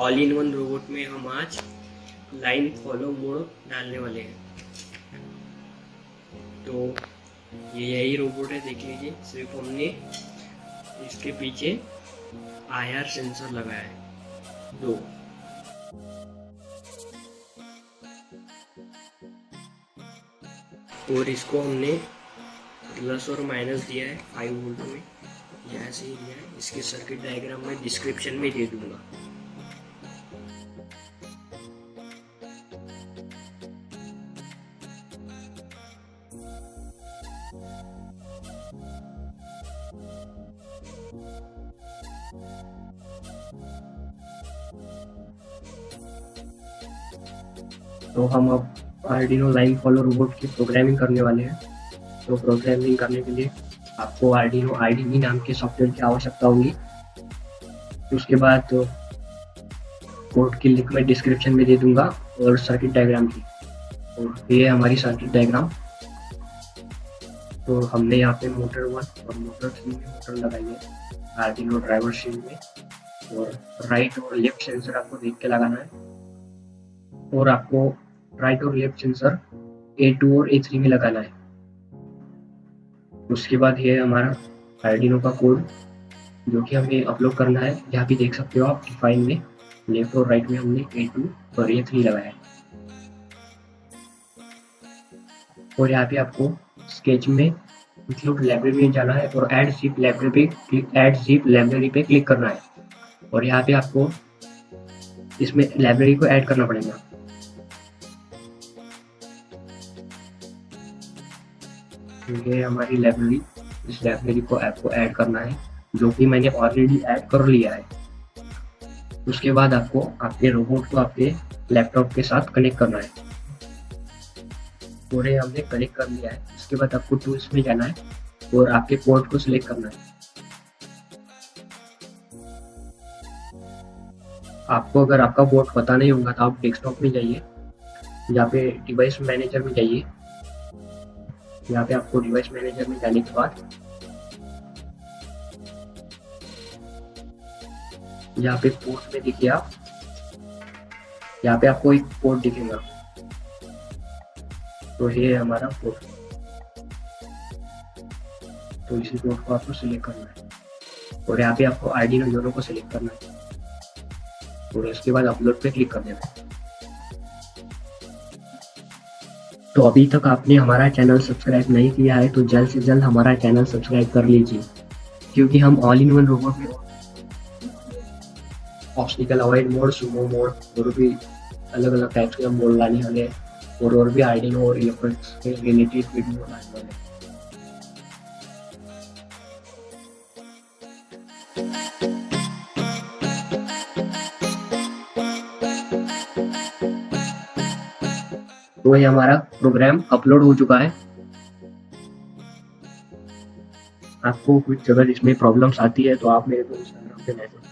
All in one robot में हम आज लाइन फॉलो मोड डालने वाले हैं। तो ये यही रोबोट है, देख लीजिए। सिर्फ हमने इसके पीछे IR सेंसर लगाया है 2। और इसको हमने प्लस और माइनस दिया है 5 वोल्ट में, जैसे ही दिया है। इसके सर्किट डायग्राम मैं डिस्क्रिप्शन में दे दूंगा। तो हम अब आर्डिनो लाइन फॉलो रोबोट की प्रोग्रामिंग करने वाले हैं। तो प्रोग्रामिंग करने के लिए आपको आर्डिनो IDE नाम के सॉफ्टवेयर की आवश्यकता होगी। उसके बाद तो कोड की लिंक मैं डिस्क्रिप्शन में दे दूंगा और सर्किट डायग्राम की। और ये हमारी सर्किट डायग्राम। तो हमने यहाँ पे मोटर 1 और मोटर 3 में मोटर लगाई है आर्डिनो ड्राइवर शीट में। और राइट और लेफ्ट सेंसर आपको देख के लगाना है। और आपको राइट और लेफ्ट सेंसर A2 और A3 में लगाना है। उसके बाद ये हमारा आर्डिनो का कोड जो कि हमें अपलोड करना है। यहाँ भी देख सकते हो आप फाइल में लेफ्ट और राइट में हमने A2 और A3 लगाया है। और यहाँ पे आपको स्केच में इंक्लूड लाइब्रेरी में जाना है और ऐड जिप लाइब्रेरी पे क्लिक करना है। और यहाँ पे आपको इसमें लाइब्रेरी को ऐड करना पड़ेगा। ये हमारी लाइब्रेरी, इस लाइब्रेरी को आपको ऐड करना है, जो कि मैंने ऑलरेडी ऐड कर लिया है। उसके बाद आपको आपके रोबोट को आपके लैपटॉप के साथ कनेक्ट करना है। पूरे हमने कनेक्ट कर लिया है। उसके बाद आपको टूल्स में जाना है और आपके पोर्ट को सिलेक्ट करना है। आपको अगर आपका पोर्ट पता नहीं होगा तो आप डेस्कटॉप में जाइए, यहाँ पे डिवाइस मैनेजर में जाइए। यहाँ पे आपको डिवाइस मैनेजर में जाने के बाद यहाँ पे पोर्ट में देखिए आप, यहाँ पे आपको एक पोर्ट दिखेगा। तो ये है हमारा पोर्ट। तो इसी पोर्ट को आपको सिलेक्ट करना है और यहाँ पे आपको आर्डिनो यूनो को सिलेक्ट करना है और उसके बाद अपलोड पे क्लिक कर देना है। तो अभी तक आपने हमारा चैनल सब्सक्राइब नहीं किया है तो जल्द से जल्द हमारा चैनल सब्सक्राइब कर लीजिए, क्योंकि हम ऑल इन वन रोबोट में obstacle avoid mode, Sumo mode और भी अलग अलग टाइप्स के मोड लाने वाले हैं। और भी आर्डिनो और इलेक्ट्रॉनिक्स के रिलेटेड वीडियो लाने वाले हैं। तो ये हमारा प्रोग्राम अपलोड हो चुका है। आपको कुछ अगर इसमें प्रॉब्लम्स आती है तो आप मेरे को इंस्टाग्राम पे मैसेज